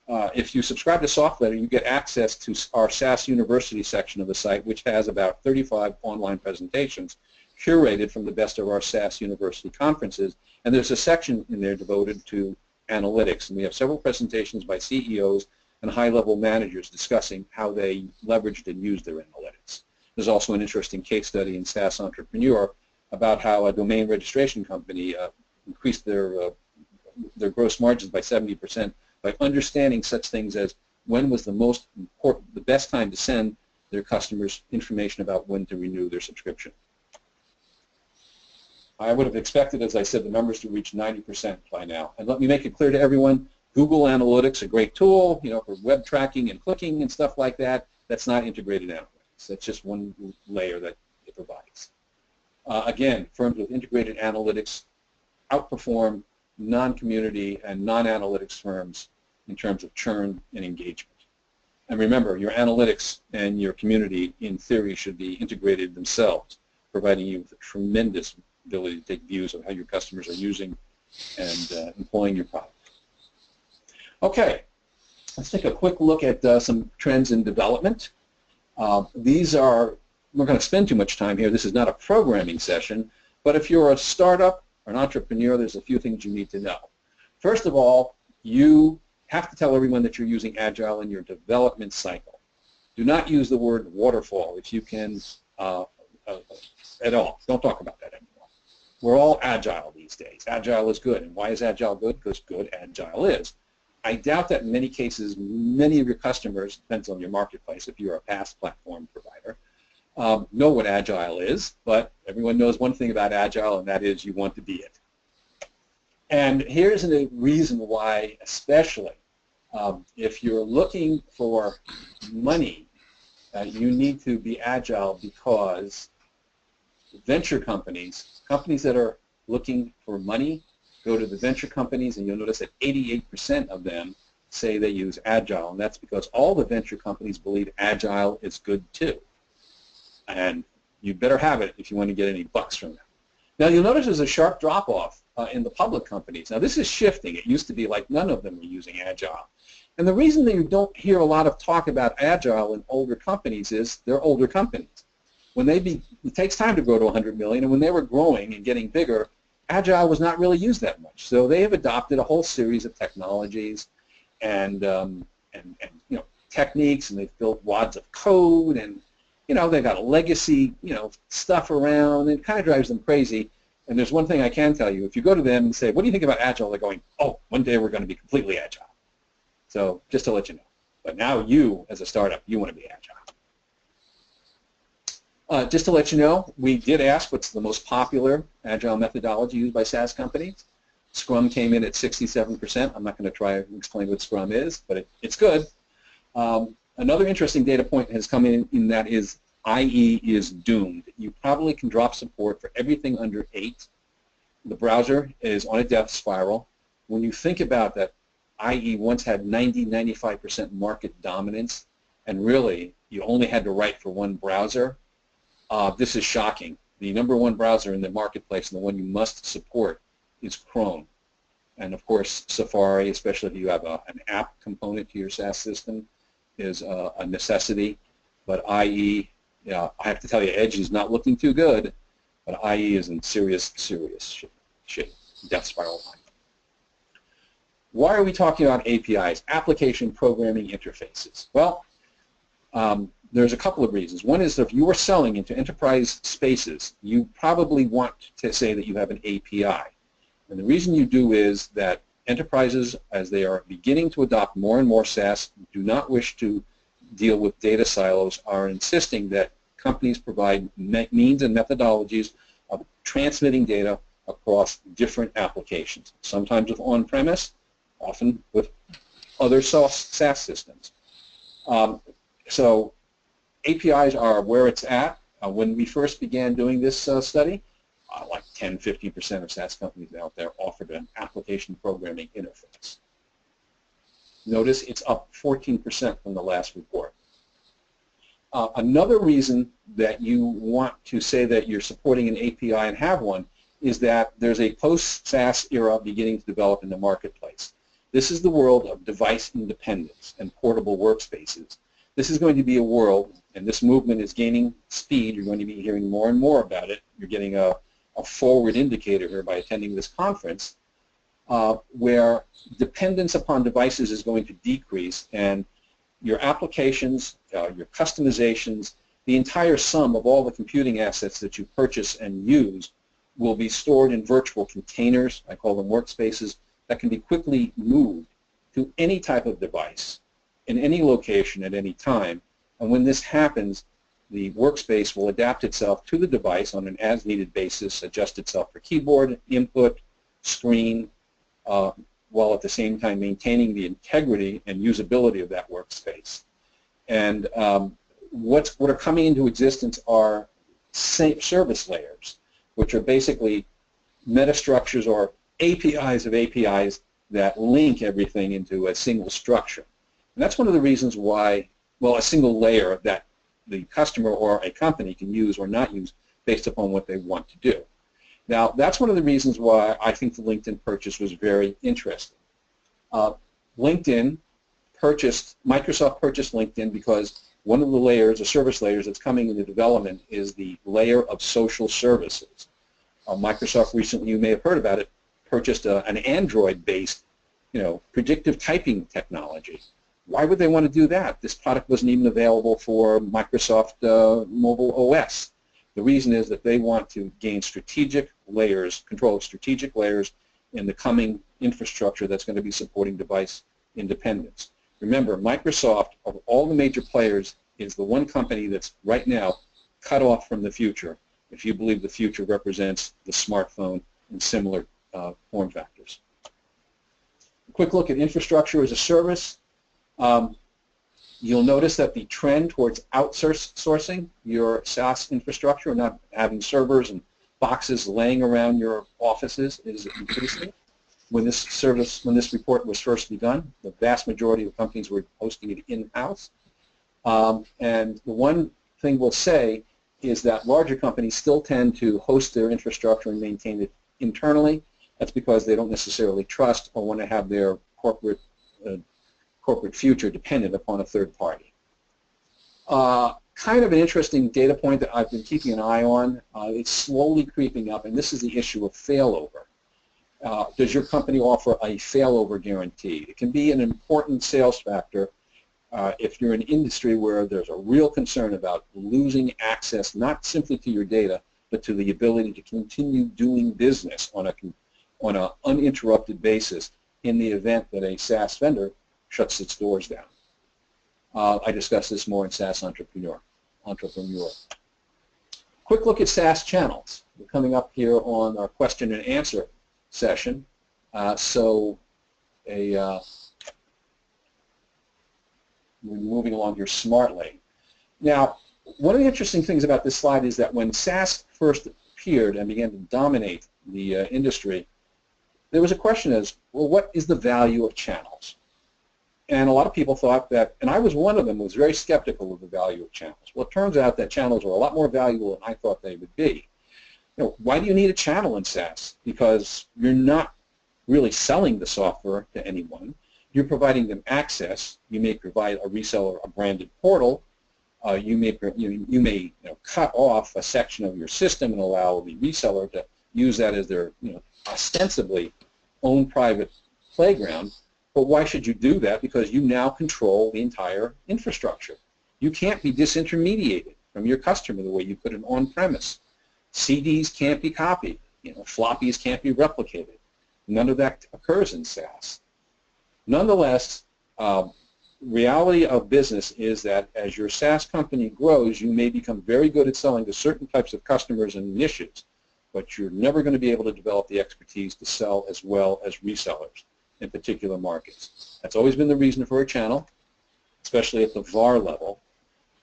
If you subscribe to SOFTLETTER, you get access to our SaaS University section of the site, which has about 35 online presentations curated from the best of our SaaS University conferences, and there's a section in there devoted to analytics, and we have several presentations by CEOs and high-level managers discussing how they leveraged and used their analytics. There's also an interesting case study in SaaS Entrepreneur about how a domain registration company increased their gross margins by 70% by understanding such things as when was the best time to send their customers information about when to renew their subscription. I would have expected, as I said, the numbers to reach 90% by now. And let me make it clear to everyone, Google Analytics, a great tool, for web tracking and clicking and stuff like that. That's not integrated analytics. That's just one layer that it provides. Again, firms with integrated analytics outperform non-community and non-analytics firms in terms of churn and engagement. And remember, your analytics and your community, in theory, should be integrated themselves, providing you with a tremendous ability to take views of how your customers are using and employing your product. Okay, let's take a quick look at some trends in development. These are, we're going to spend too much time here. This is not a programming session, but if you're a startup or an entrepreneur, there's a few things you need to know. First of all, you have to tell everyone that you're using Agile in your development cycle. Do not use the word waterfall if you can at all. Don't talk about that anymore. We're all Agile these days. Agile is good. And why is Agile good? Because good Agile is. I doubt that in many cases, many of your customers, depends on your marketplace, if you're a PaaS platform provider, know what Agile is, but everyone knows one thing about Agile, and that is you want to be it. And here's a reason why, especially if you're looking for money, you need to be Agile, because venture companies, companies that are looking for money, go to the venture companies, and you'll notice that 88% of them say they use Agile, and that's because all the venture companies believe Agile is good too. And you better have it if you want to get any bucks from them. Now you'll notice there's a sharp drop-off in the public companies. Now this is shifting. It used to be like none of them were using Agile. And the reason that you don't hear a lot of talk about Agile in older companies is they're older companies. When it takes time to grow to 100 million, and when they were growing and getting bigger, Agile was not really used that much. So they have adopted a whole series of technologies and you know, techniques, and they've built wads of code, and you know, they've got legacy, you know, stuff around, and it kind of drives them crazy. And there's one thing I can tell you: if you go to them and say, "What do you think about Agile?" they're going, "Oh, one day we're going to be completely Agile." So just to let you know. But now you, as a startup, you want to be Agile. Just to let you know, we did ask what's the most popular Agile methodology used by SaaS companies. Scrum came in at 67%. I'm not going to try to explain what Scrum is, but it's good. Another interesting data point has come in that is IE is doomed. You probably can drop support for everything under 8. The browser is on a death spiral. When you think about that, IE once had 90-95% market dominance, and really you only had to write for one browser. This is shocking. The #1 browser in the marketplace, and the one you must support, is Chrome. And of course, Safari, especially if you have an app component to your SaaS system, is a necessity. But IE, I have to tell you, Edge is not looking too good, but IE is in serious shape. Death spiral line. Why are we talking about APIs? Application Programming Interfaces. Well, there's a couple of reasons. One is that if you are selling into enterprise spaces, you probably want to say that you have an API. And the reason you do is that enterprises, as they are beginning to adopt more and more SaaS, do not wish to deal with data silos, are insisting that companies provide means and methodologies of transmitting data across different applications, sometimes with on-premise, often with other SaaS systems. So APIs are where it's at. When we first began doing this study, like 10-15% of SaaS companies out there offered an application programming interface. Notice it's up 14% from the last report. Another reason that you want to say that you're supporting an API and have one is that there's a post-SaaS era beginning to develop in the marketplace. This is the world of device independence and portable workspaces. This is going to be a world, and this movement is gaining speed. You're going to be hearing more and more about it. You're getting a forward indicator here by attending this conference, where dependence upon devices is going to decrease, and your applications, your customizations, the entire sum of all the computing assets that you purchase and use will be stored in virtual containers, I call them workspaces, that can be quickly moved to any type of device in any location at any time. And when this happens, the workspace will adapt itself to the device on an as-needed basis, adjust itself for keyboard, input, screen, while at the same time maintaining the integrity and usability of that workspace. And what are coming into existence are service layers, which are basically metastructures or APIs of APIs that link everything into a single structure. And that's one of the reasons why well, a single layer that the customer or a company can use or not use based upon what they want to do. Now, that's one of the reasons why I think the LinkedIn purchase was very interesting. Microsoft purchased LinkedIn because one of the layers, the service layers that's coming into development is the layer of social services. Microsoft recently, you may have heard about it, purchased an Android-based, predictive typing technology. Why would they want to do that? This product wasn't even available for Microsoft Mobile OS. The reason is that they want to gain strategic layers, control of strategic layers in the coming infrastructure that's going to be supporting device independence. Remember, Microsoft, of all the major players, is the one company that's right now cut off from the future, if you believe the future represents the smartphone and similar form factors. A quick look at infrastructure as a service. You'll notice that the trend towards outsourcing your SaaS infrastructure and not having servers and boxes laying around your offices is increasing. When this report was first begun, the vast majority of companies were hosting it in-house. And the one thing we'll say is that larger companies still tend to host their infrastructure and maintain it internally. That's because they don't necessarily trust or want to have their corporate future dependent upon a third party. Kind of an interesting data point that I've been keeping an eye on. It's slowly creeping up, and this is the issue of failover. Does your company offer a failover guarantee? It can be an important sales factor if you're in an industry where there's a real concern about losing access not simply to your data, but to the ability to continue doing business on an uninterrupted basis in the event that a SaaS vendor shuts its doors down. I discuss this more in SaaS Entrepreneur. Quick look at SaaS channels. We're coming up here on our question and answer session. We're moving along here smartly. Now, one of the interesting things about this slide is that when SaaS first appeared and began to dominate the industry, there was a question as, well, what is the value of channels? And a lot of people thought that, and I was one of them, was very skeptical of the value of channels. Well, it turns out that channels are a lot more valuable than I thought they would be. Why do you need a channel in SaaS? Because you're not really selling the software to anyone. You're providing them access. You may provide a reseller a branded portal. You may cut off a section of your system and allow the reseller to use that as their ostensibly own private playground. But why should you do that? Because you now control the entire infrastructure. You can't be disintermediated from your customer the way you put it on-premise. CDs can't be copied. Floppies can't be replicated. None of that occurs in SaaS. Nonetheless, reality of business is that as your SaaS company grows, you may become very good at selling to certain types of customers and niches, but you're never going to be able to develop the expertise to sell as well as resellers in particular markets. That's always been the reason for a channel, especially at the VAR level.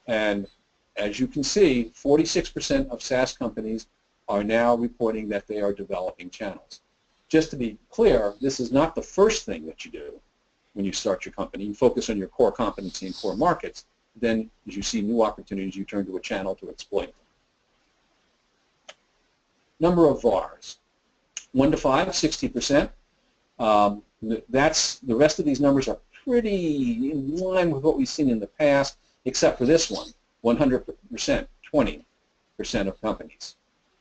And as you can see, 46% of SaaS companies are now reporting that they are developing channels. Just to be clear, this is not the first thing that you do when you start your company. You focus on your core competency and core markets. Then, as you see new opportunities, you turn to a channel to exploit them. Number of VARs. 1 to 5, 60%. The rest of these numbers are pretty in line with what we've seen in the past, except for this one, 100%, 20% of companies.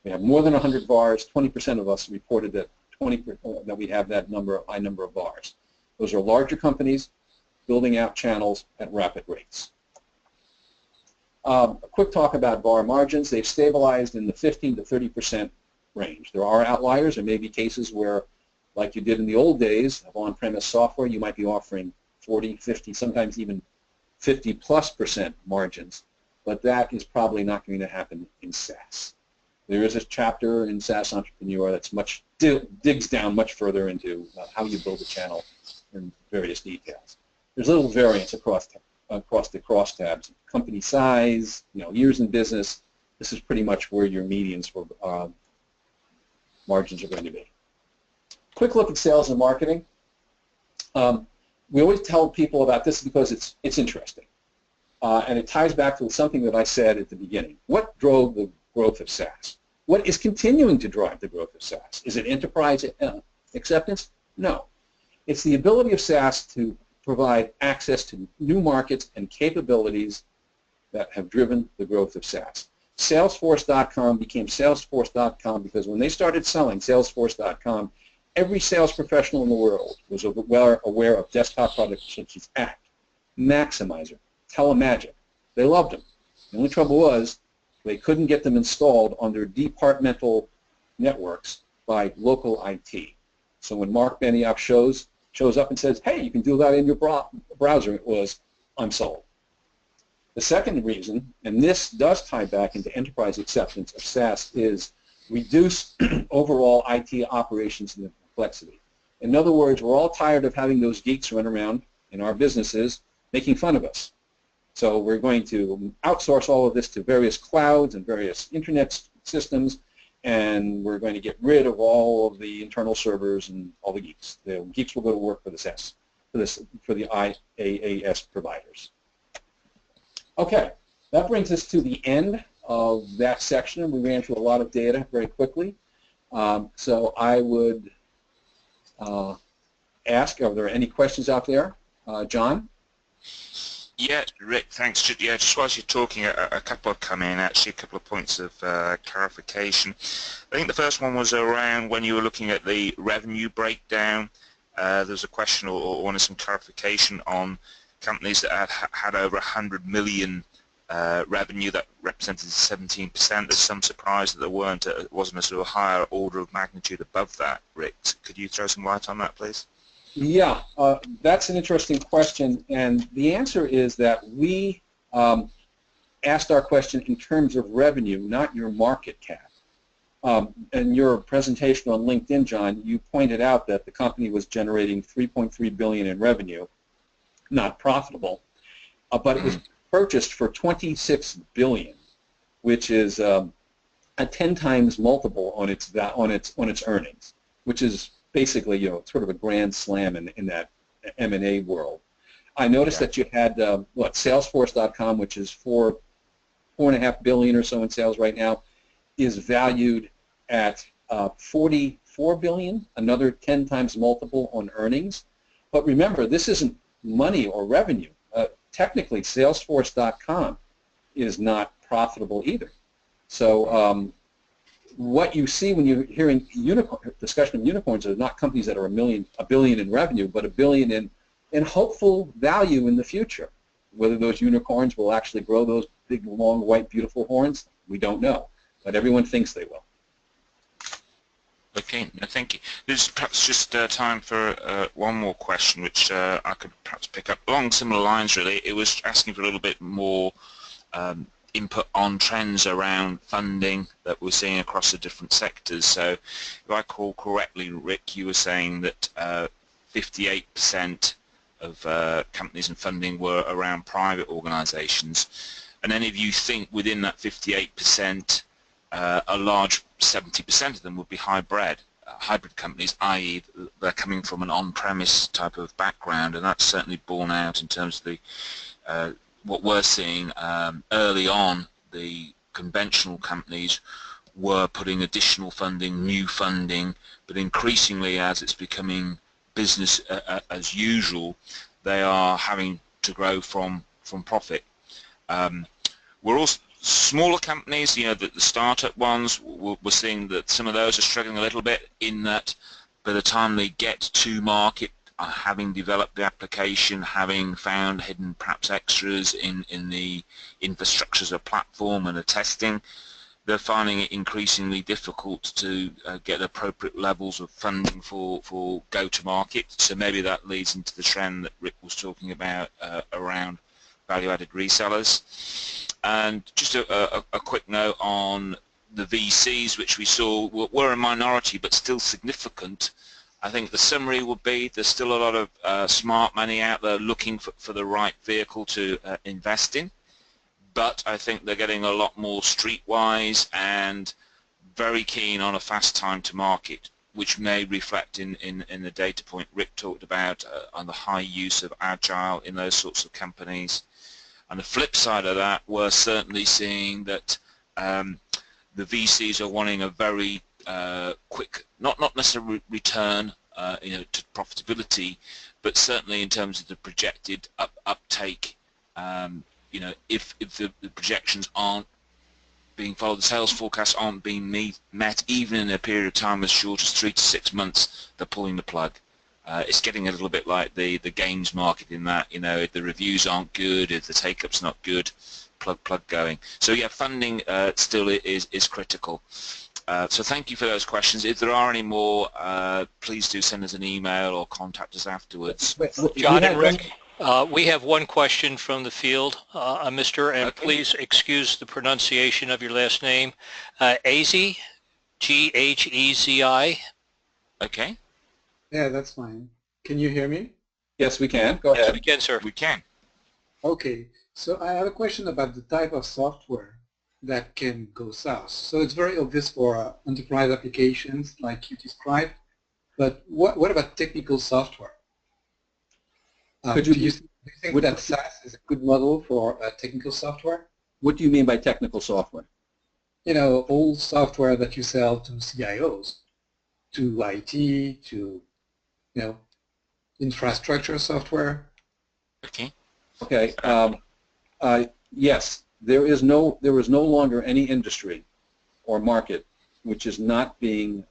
We have more than 100 VARs. 20% of us reported that that we have that high number of VARs. Those are larger companies building out channels at rapid rates. A quick talk about VAR margins. They've stabilized in the 15 to 30% range. There are outliers. There may be cases where, like you did in the old days of on-premise software, you might be offering 40, 50, sometimes even 50+% margins, but that is probably not going to happen in SaaS. There is a chapter in SaaS Entrepreneur that's digs down much further into how you build a channel in various details. There's little variance across the crosstabs. Company size, years in business. This is pretty much where your medians for margins are going to be. Quick look at sales and marketing. We always tell people about this because it's interesting. and it ties back to something that I said at the beginning. What drove the growth of SaaS? What is continuing to drive the growth of SaaS? Is it enterprise acceptance? No. It's the ability of SaaS to provide access to new markets and capabilities that have driven the growth of SaaS. Salesforce.com became Salesforce.com because when they started selling Salesforce.com, every sales professional in the world was aware of desktop products such as Act, Maximizer, Telemagic. They loved them. The only trouble was they couldn't get them installed on their departmental networks by local IT. So when Mark Benioff shows up and says, hey, you can do that in your browser, it was, I'm sold. The second reason, and this does tie back into enterprise acceptance of SaaS, is reduce overall IT operations and complexity. In other words, we're all tired of having those geeks run around in our businesses making fun of us. So we're going to outsource all of this to various clouds and various internet systems, and we're going to get rid of all of the internal servers and all the geeks. The geeks will go to work for the SaaS, for the IaaS providers. Okay, that brings us to the end of that section. We ran through a lot of data very quickly. So I would ask, are there any questions out there? John? Yeah, Rick, thanks. Yeah, just whilst you're talking, a couple have come in, actually, a couple of points of clarification. I think the first one was around when you were looking at the revenue breakdown. There was a question or wanted some clarification on companies that had over 100 million revenue that represented 17%. There's some surprise that there wasn't a sort of higher order of magnitude above that, Rick. Could you throw some light on that, please? Yeah, that's an interesting question, and the answer is that we asked our question in terms of revenue, not your market cap. In your presentation on LinkedIn, John, you pointed out that the company was generating $3.3 billion in revenue, not profitable, but it was purchased for $26 billion, which is a 10 times multiple on its earnings, which is basically, you know, sort of a grand slam in that M&A world. I noticed that you had Salesforce.com, which is $4.5 billion or so in sales right now, is valued at $44 billion, another 10 times multiple on earnings. But remember, this isn't money or revenue. Technically, Salesforce.com is not profitable either. So what you see when you're hearing discussion of unicorns are not companies that are a billion in revenue, but $1 billion in hopeful value in the future. Whether those unicorns will actually grow those big, long, white, beautiful horns, we don't know. But everyone thinks they will. Okay, no, thank you. There's perhaps just time for one more question, which I could perhaps pick up along similar lines, really. It was asking for a little bit more input on trends around funding that we're seeing across the different sectors. So if I recall correctly, Rick, you were saying that 58% of companies and funding were around private organizations. And then if you think within that 58%, a large 70% of them would be hybrid companies, i.e. they're coming from an on-premise type of background, and that's certainly borne out in terms of the what we're seeing early on. The conventional companies were putting additional funding, new funding, but increasingly as it's becoming business as usual, they are having to grow from profit. We're also smaller companies, you know, the startup ones, we're seeing that some of those are struggling a little bit in that by the time they get to market, having developed the application, having found hidden perhaps extras in the infrastructure as a platform and the testing, they're finding it increasingly difficult to get appropriate levels of funding for go-to-market. So maybe that leads into the trend that Rick was talking about around value-added resellers. And just a quick note on the VCs, which we saw were a minority but still significant. I think the summary would be there's still a lot of smart money out there looking for the right vehicle to invest in, but I think they're getting a lot more streetwise and very keen on a fast time to market, which may reflect in the data point Rick talked about on the high use of agile in those sorts of companies. And the flip side of that, we're certainly seeing that the VCs are wanting a very quick, not necessarily return, to profitability, but certainly in terms of the projected uptake. If the projections aren't being followed, the sales forecasts aren't being met, even in a period of time as short as 3 to 6 months, they're pulling the plug. It's getting a little bit like the games market in that, if the reviews aren't good, if the take-up's not good, plug going. So yeah, funding still is critical. So thank you for those questions. If there are any more, please do send us an email or contact us afterwards. John and Rick, we have one question from the field, Mr. And Okay. please excuse the pronunciation of your last name. Ghezi, Ghezi. Okay. Yeah, that's fine. Can you hear me? Yes, we can. Go ahead. We can, sir. We can. Okay, so I have a question about the type of software that can go SaaS. So it's very obvious for enterprise applications like you described, but what about technical software? Do you think that SaaS is a good model for technical software? What do you mean by technical software? All software that you sell to CIOs, to IT, to infrastructure software. Okay. Okay. Yes, there is no longer any industry or market which is not being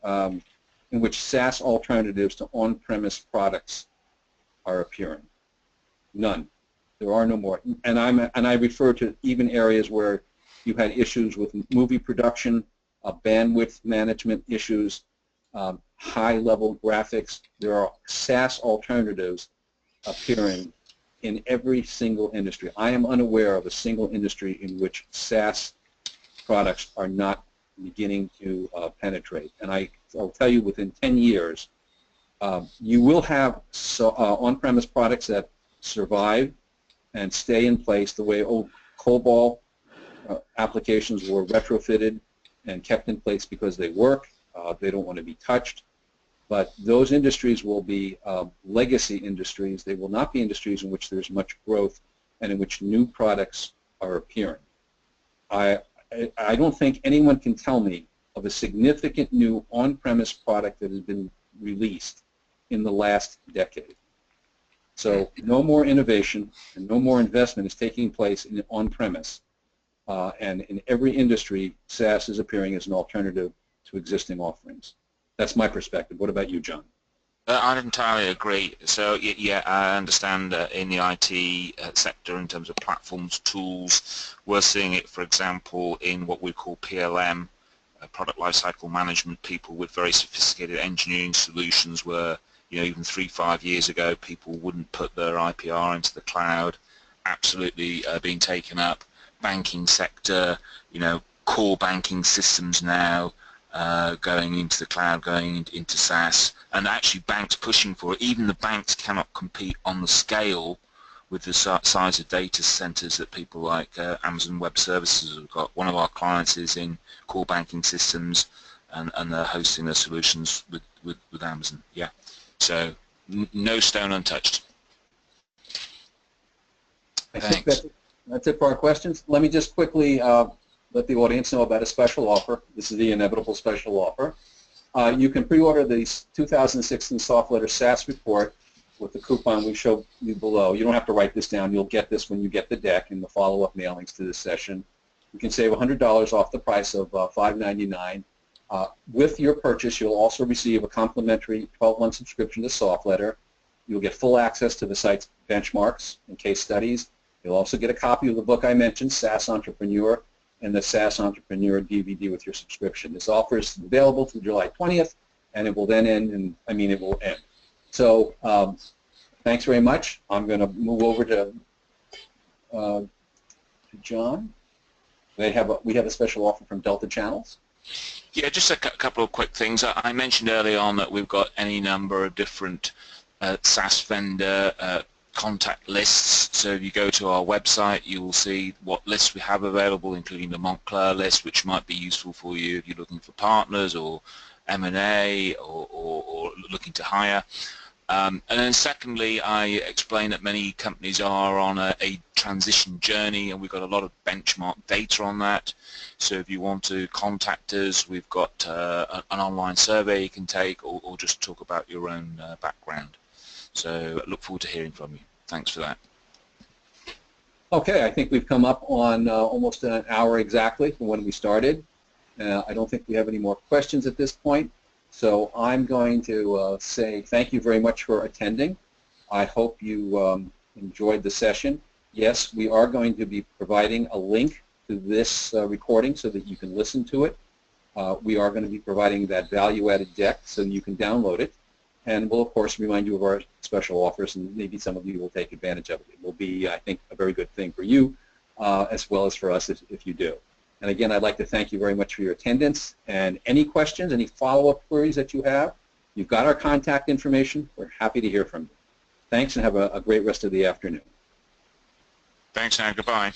in which SaaS alternatives to on-premise products are appearing. None. There are no more. And I refer to even areas where you had issues with movie production, bandwidth management issues, high-level graphics. There are SaaS alternatives appearing in every single industry. I am unaware of a single industry in which SaaS products are not beginning to penetrate. And I'll tell you, within 10 years, you will have on-premise products that survive and stay in place the way old COBOL applications were retrofitted and kept in place because they work. They don't want to be touched. But those industries will be legacy industries. They will not be industries in which there's much growth and in which new products are appearing. I don't think anyone can tell me of a significant new on-premise product that has been released in the last decade. So no more innovation and no more investment is taking place in on-premise. And in every industry, SaaS is appearing as an alternative to existing offerings. That's my perspective. What about you, John? I entirely agree. So yeah, I understand in the IT sector in terms of platforms, tools, we're seeing it, for example, in what we call PLM, product lifecycle management, people with very sophisticated engineering solutions where, even 3-5 years ago, people wouldn't put their IPR into the cloud, absolutely being taken up. Banking sector, core banking systems now, going into the cloud, going into SaaS, and actually banks pushing for it. Even the banks cannot compete on the scale with the size of data centers that people like Amazon Web Services have got. One of our clients is in core banking systems, and they're hosting their solutions with Amazon. Yeah, so no stone untouched. I think that's it for our questions. Let me just quickly let the audience know about a special offer. This is the inevitable special offer. You can pre-order the 2016 SOFTLETTER SaaS report with the coupon we show you below. You don't have to write this down. You'll get this when you get the deck in the follow-up mailings to this session. You can save $100 off the price of $5.99. With your purchase, you'll also receive a complimentary 12-month subscription to SOFTLETTER. You'll get full access to the site's benchmarks and case studies. You'll also get a copy of the book I mentioned, SaaS Entrepreneur, and the SaaS Entrepreneur DVD with your subscription. This offer is available through July 20th, and it will then end, it will end. So thanks very much. I'm going to move over to John. We have a special offer from Delta Channels. Yeah, just a couple of quick things. I mentioned early on that we've got any number of different SaaS vendor contact lists. So if you go to our website, you will see what lists we have available, including the Montclair list, which might be useful for you if you're looking for partners or M&A or looking to hire. And then secondly, I explained that many companies are on a transition journey, and we've got a lot of benchmark data on that. So if you want to contact us, we've got an online survey you can take, or just talk about your own background. So I look forward to hearing from you. Thanks for that. Okay, I think we've come up on almost an hour exactly from when we started. I don't think we have any more questions at this point. So I'm going to say thank you very much for attending. I hope you enjoyed the session. Yes, we are going to be providing a link to this recording so that you can listen to it. We are going to be providing that value-added deck so you can download it. And we'll, of course, remind you of our special offers, and maybe some of you will take advantage of it. It will be, I think, a very good thing for you as well as for us if you do. And again, I'd like to thank you very much for your attendance. And any questions, any follow-up queries that you have, you've got our contact information. We're happy to hear from you. Thanks, and have a great rest of the afternoon. Thanks, and goodbye.